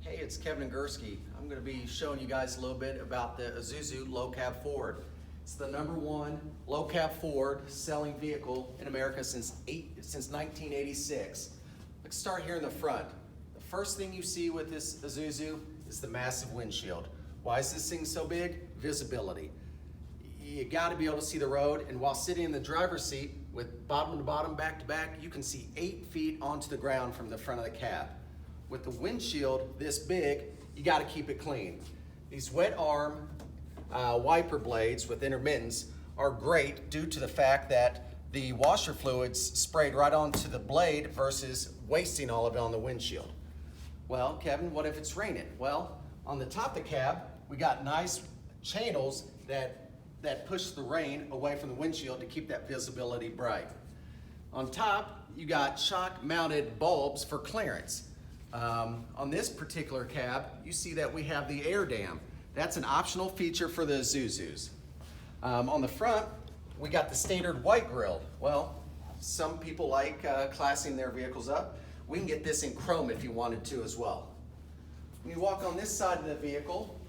Hey, it's Kevin Engerski. I'm going to be showing you guys a little bit about the Isuzu low cab Ford. It's the #1 low cab Ford selling vehicle in America since 1986. Let's start here in the front. The first thing you see with this Isuzu is the massive windshield. Why is this thing so big? Visibility. You got to be able to see the road, and while sitting in the driver's seat with bottom to bottom, back to back, you can see 8 feet onto the ground from the front of the cab. With the windshield this big, you got to keep it clean. These wet arm wiper blades with intermittents are great due to the fact that the washer fluid's sprayed right onto the blade versus wasting all of it on the windshield. Well, Kevin, what if it's raining? Well, on the top of the cab, we got nice channels that push the rain away from the windshield to keep that visibility bright. On top, you got shock mounted bulbs for clearance. On this particular cab, you see that we have the air dam. That's an optional feature for the Isuzus. On the front, we got the standard white grille. Well, some people like classing their vehicles up. We can get this in chrome if you wanted to as well. When you walk on this side of the vehicle,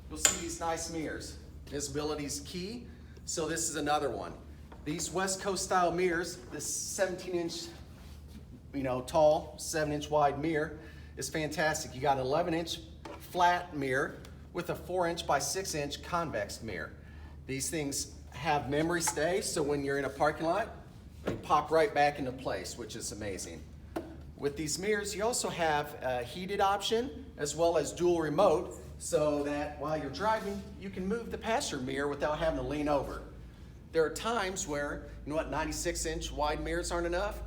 you'll see these nice mirrors. Visibility is key, so this is another one. These West Coast style mirrors, this 17-inch tall, 7-inch wide mirror is fantastic. You got an 11-inch flat mirror with a 4-inch by 6-inch convex mirror. These things have memory stay, so when you're in a parking lot, they pop right back into place, which is amazing. With these mirrors, you also have a heated option as well as dual remote, so that while you're driving, you can move the passenger mirror without having to lean over. There are times where, 96-inch wide mirrors aren't enough.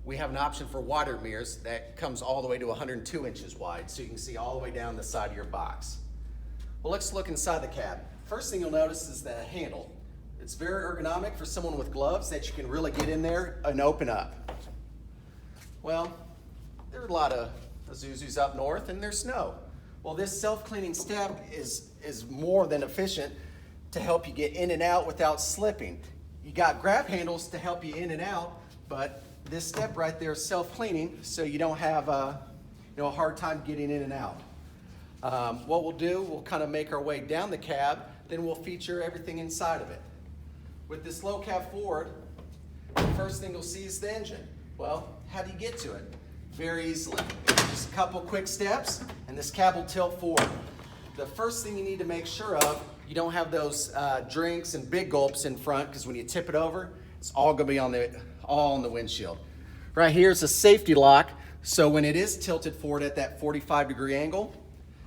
We have an option for wider mirrors that comes all the way to 102 inches wide, so you can see all the way down the side of your box. Well, let's look inside the cab. First thing you'll notice is the handle. It's very ergonomic for someone with gloves that you can really get in there and open up. Well, there are a lot of Isuzus up north and there's snow. Well, this self-cleaning step is more than efficient to help you get in and out without slipping. You got grab handles to help you in and out, but this step right there is self-cleaning, so you don't have a hard time getting in and out. What we'll do, we'll kind of make our way down the cab, then we'll feature everything inside of it. With this low cab Ford, the first thing you'll see is the engine. Well, how do you get to it? Very easily. Just a couple quick steps, and this cab will tilt forward. The first thing you need to make sure of, you don't have those drinks and big gulps in front, because when you tip it over, it's all going to be all on the windshield. Right here is a safety lock, so when it is tilted forward at that 45-degree angle,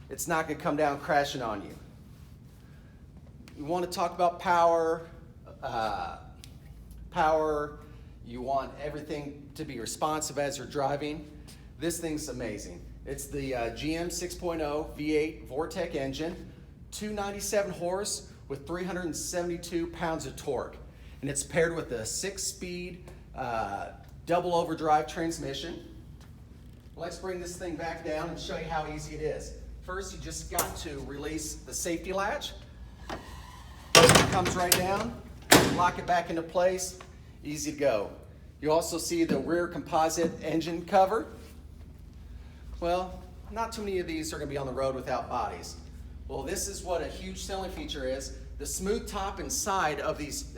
it's not going to come down crashing on you. You want to talk about power. You want everything to be responsive as you're driving. This thing's amazing. It's the GM 6.0 V8 Vortec engine, 297 horse with 372 pounds of torque. And it's paired with a 6-speed double overdrive transmission. Let's bring this thing back down and show you how easy it is. First, you just got to release the safety latch. It comes right down, lock it back into place, easy to go. You also see the rear composite engine cover. Well, not too many of these are going to be on the road without bodies. Well, this is what a huge selling feature is. The smooth top and side of these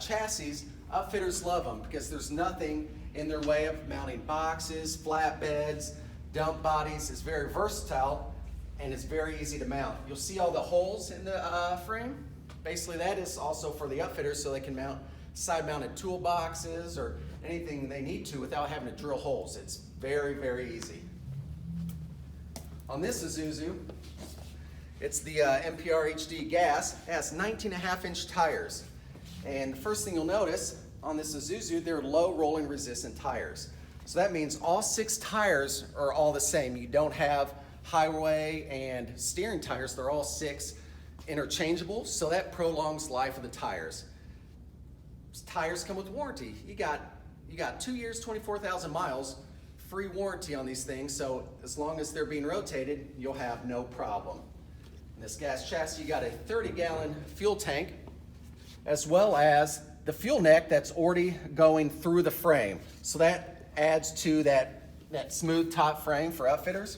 chassis, upfitters love them because there's nothing in their way of mounting boxes, flatbeds, dump bodies. It's very versatile and it's very easy to mount. You'll see all the holes in the frame. Basically, that is also for the upfitters so they can mount side-mounted toolboxes or anything they need to without having to drill holes. It's very, very easy. On this Isuzu, it's the MPR HD gas. It has 19.5-inch tires. And the first thing you'll notice on this Isuzu, they're low rolling resistant tires. So that means all 6 tires are all the same. You don't have highway and steering tires. They're all 6 interchangeable, so that prolongs life of the tires. Tires come with warranty. You got 2 years, 24,000 miles, free warranty on these things, so as long as they're being rotated, you'll have no problem. In this gas chassis, you got a 30-gallon fuel tank, as well as the fuel neck that's already going through the frame. So that adds to that smooth top frame for upfitters.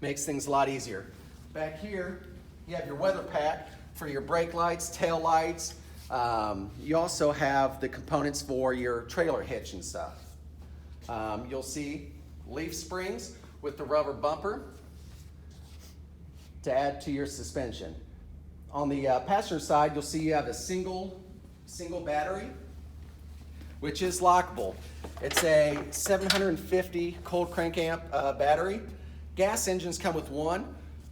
Makes things a lot easier. Back here, you have your weather pack for your brake lights, tail lights. You also have the components for your trailer hitch and stuff. You'll see leaf springs with the rubber bumper to add to your suspension. On the passenger side, you'll see you have a single battery, which is lockable. It's a 750 cold crank amp battery. Gas engines come with one,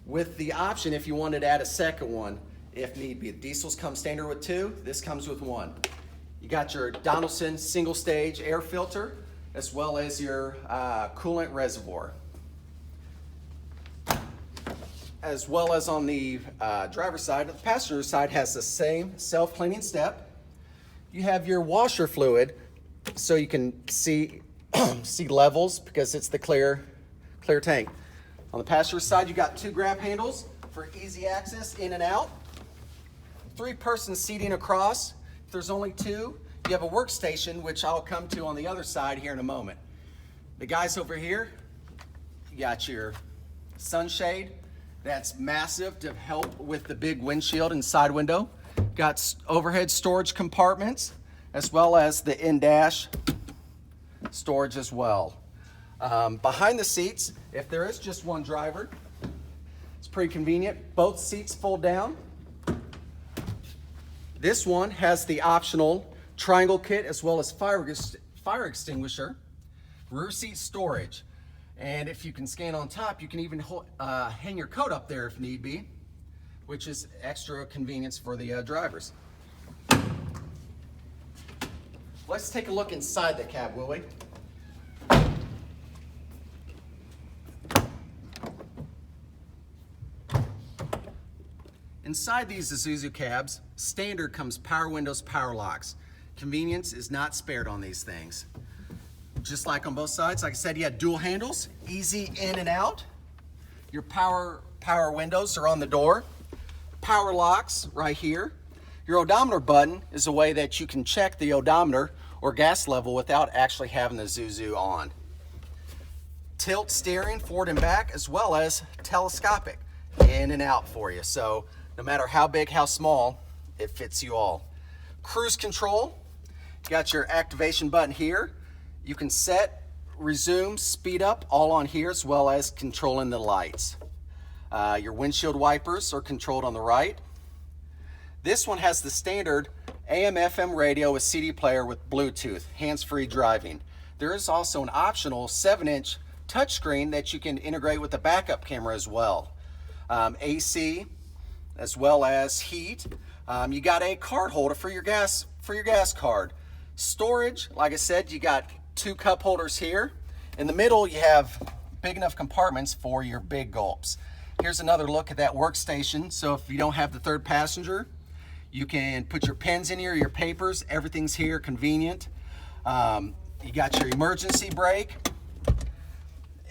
with the option if you wanted to add a second one if need be. Diesels come standard with two, this comes with one. You got your Donaldson single stage air filter, as well as your coolant reservoir. As well as on the driver's side, the passenger side has the same self-cleaning step. You have your washer fluid, so you can see see levels because it's the clear tank. On the passenger side, you got two grab handles for easy access in and out. 3-person seating across. If there's only two, you have a workstation, which I'll come to on the other side here in a moment. The guys over here, you got your sunshade. That's massive to help with the big windshield and side window. Got overhead storage compartments, as well as the in-dash storage as well. Behind the seats, if there is just one driver, it's pretty convenient. Both seats fold down. This one has the optional triangle kit, as well as fire extinguisher, rear seat storage. And if you can scan on top, you can even hang your coat up there if need be, which is extra convenience for the drivers. Let's take a look inside the cab, will we? Inside these Isuzu cabs, standard comes power windows, power locks. Convenience is not spared on these things. Just like on both sides, like I said, you had dual handles, easy in and out. Your power windows are on the door. Power locks right here. Your odometer button is a way that you can check the odometer or gas level without actually having the Isuzu on. Tilt steering forward and back, as well as telescopic in and out for you. So no matter how big, how small, it fits you all. Cruise control, you got your activation button here. You can set, resume, speed up, all on here, as well as controlling the lights. Your windshield wipers are controlled on the right. This one has the standard AM/FM radio with CD player with Bluetooth, hands-free driving. There is also an optional 7-inch touchscreen that you can integrate with the backup camera as well. AC, as well as heat. You got a card holder for your gas card. Storage, like I said, you got 2 cup holders here. In the middle, you have big enough compartments for your big gulps. Here's another look at that workstation. So if you don't have the third passenger, you can put your pens in here, your papers, everything's here, convenient. You got your emergency brake.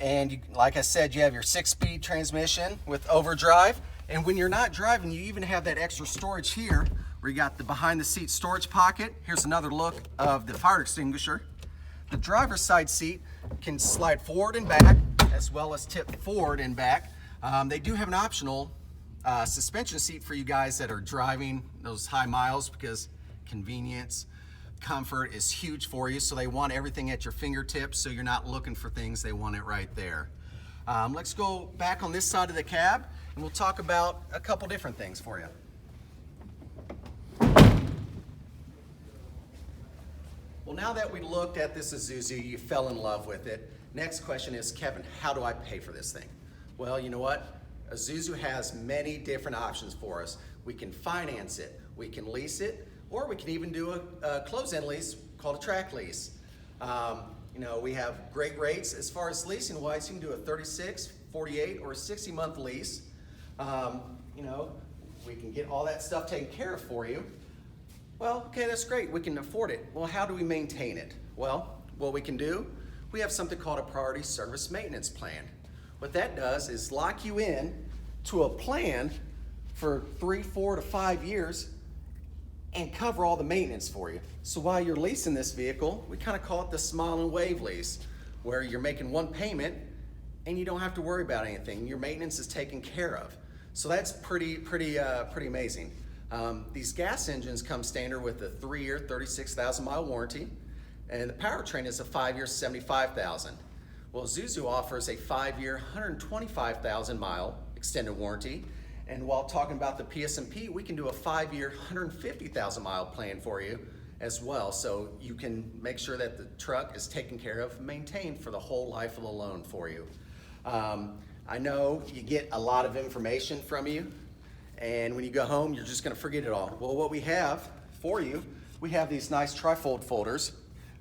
And like I said, you have your 6-speed transmission with overdrive. And when you're not driving, you even have that extra storage here where you got the behind the seat storage pocket. Here's another look of the fire extinguisher. The driver's side seat can slide forward and back, as well as tip forward and back. They do have an optional suspension seat for you guys that are driving those high miles, because convenience, comfort is huge for you. So they want everything at your fingertips, so you're not looking for things, they want it right there. Let's go back on this side of the cab, and we'll talk about a couple different things for you. Well, now that we looked at this Isuzu, you fell in love with it. Next question is, Kevin, how do I pay for this thing? Well, you know what? Isuzu has many different options for us. We can finance it, we can lease it, or we can even do a close-end lease called a track lease. You know, we have great rates as far as leasing wise. You can do a 36, 48, or a 60-month lease. You know, we can get all that stuff taken care of for you. Well, okay, that's great. We can afford it. Well, how do we maintain it? Well, what we can do, we have something called a priority service maintenance plan. What that does is lock you in to a plan for 3, 4 to 5 years and cover all the maintenance for you. So while you're leasing this vehicle, we kind of call it the smile and wave lease, where you're making one payment and you don't have to worry about anything. Your maintenance is taken care of. So that's pretty amazing. These gas engines come standard with a 3-year, 36,000 mile warranty, and the powertrain is a 5-year, 75,000. Well, Isuzu offers a 5-year, 125,000 mile extended warranty. And while talking about the PSP, we can do a 5-year, 150,000 mile plan for you as well. So you can make sure that the truck is taken care of, maintained for the whole life of the loan for you. I know you get a lot of information from you, and when you go home, you're just gonna forget it all. Well, what we have for you, we have these nice trifold folders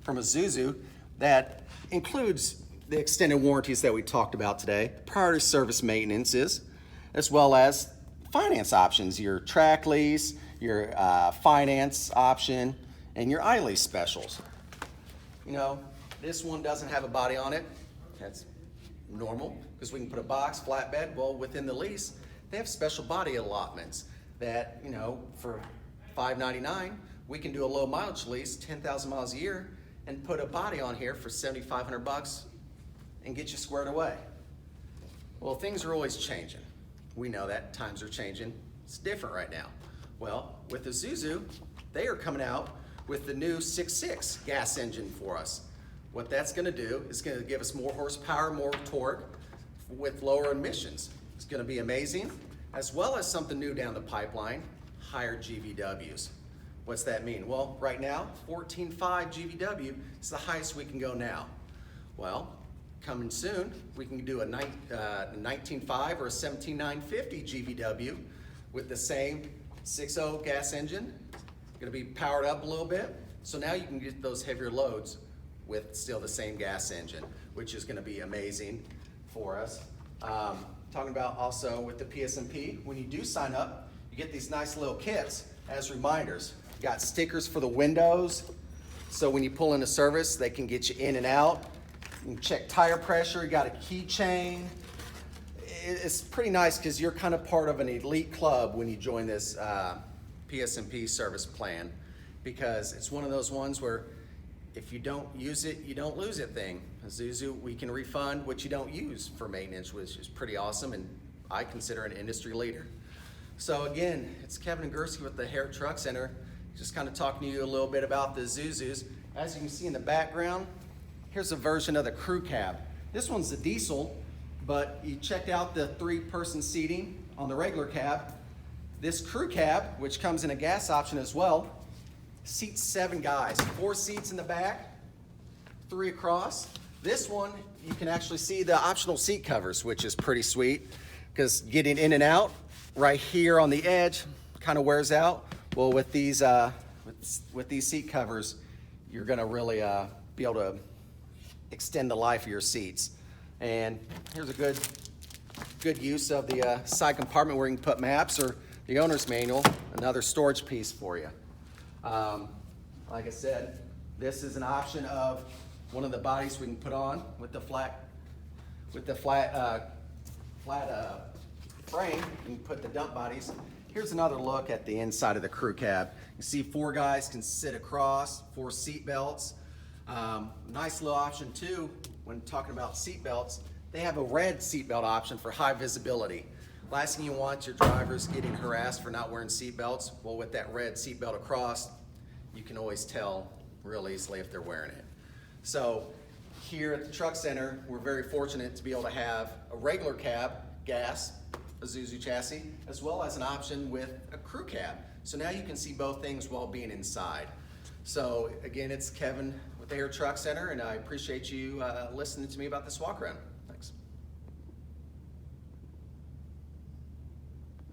from Isuzu that includes the extended warranties that we talked about today, priority service maintenances, as well as finance options, your track lease, your finance option, and your iLease specials. You know, this one doesn't have a body on it. That's normal, because we can put a box, flatbed. Well, within the lease, they have special body allotments that, you know, for $599, we can do a low mileage lease, 10,000 miles a year, and put a body on here for $7,500 and get you squared away. Well, things are always changing. We know that times are changing. It's different right now. Well, with the Isuzu, they are coming out with the new 6.6 gas engine for us. What that's gonna do is gonna give us more horsepower, more torque with lower emissions. It's gonna be amazing, as well as something new down the pipeline, higher GVWs. What's that mean? Well, right now, 14.5 GVW is the highest we can go now. Well, coming soon, we can do a 19.5 or a 17.950 GVW with the same 6.0 gas engine. It's gonna be powered up a little bit. So now you can get those heavier loads with still the same gas engine, which is gonna be amazing for us. Talking about also with the PSP, when you do sign up, you get these nice little kits as reminders. You got stickers for the windows, so when you pull into service, they can get you in and out. You can check tire pressure, you got a keychain. It's pretty nice because you're kind of part of an elite club when you join this PSP service plan, because it's one of those ones where if you don't use it, you don't lose it thing. Isuzu, we can refund what you don't use for maintenance, which is pretty awesome, and I consider an industry leader. So again, it's Kevin Engerski with the Hair Truck Center, just kind of talking to you a little bit about the Isuzus. As you can see in the background, here's a version of the crew cab. This one's the diesel, but you checked out the 3-person seating on the regular cab. This crew cab, which comes in a gas option as well, seats 7 guys, 4 seats in the back, 3 across. This one, you can actually see the optional seat covers, which is pretty sweet, because getting in and out right here on the edge kind of wears out. Well, with these seat covers, you're gonna really be able to extend the life of your seats. And here's a good use of the side compartment where you can put maps or the owner's manual, another storage piece for you. Like I said, this is an option of one of the bodies we can put on with the flat frame. You can put the dump bodies. Here's another look at the inside of the crew cab. You see 4 guys can sit across, 4 seat belts. Nice little option too, when talking about seat belts, they have a red seat belt option for high visibility. Last thing you want, your drivers getting harassed for not wearing seat belts. Well, with that red seat belt across, you can always tell real easily if they're wearing it. So here at the Truck Center, we're very fortunate to be able to have a regular cab, gas, Isuzu chassis, as well as an option with a crew cab. So now you can see both things while being inside. So again, it's Kevin with the Hair Truck Center, and I appreciate you listening to me about this walk around.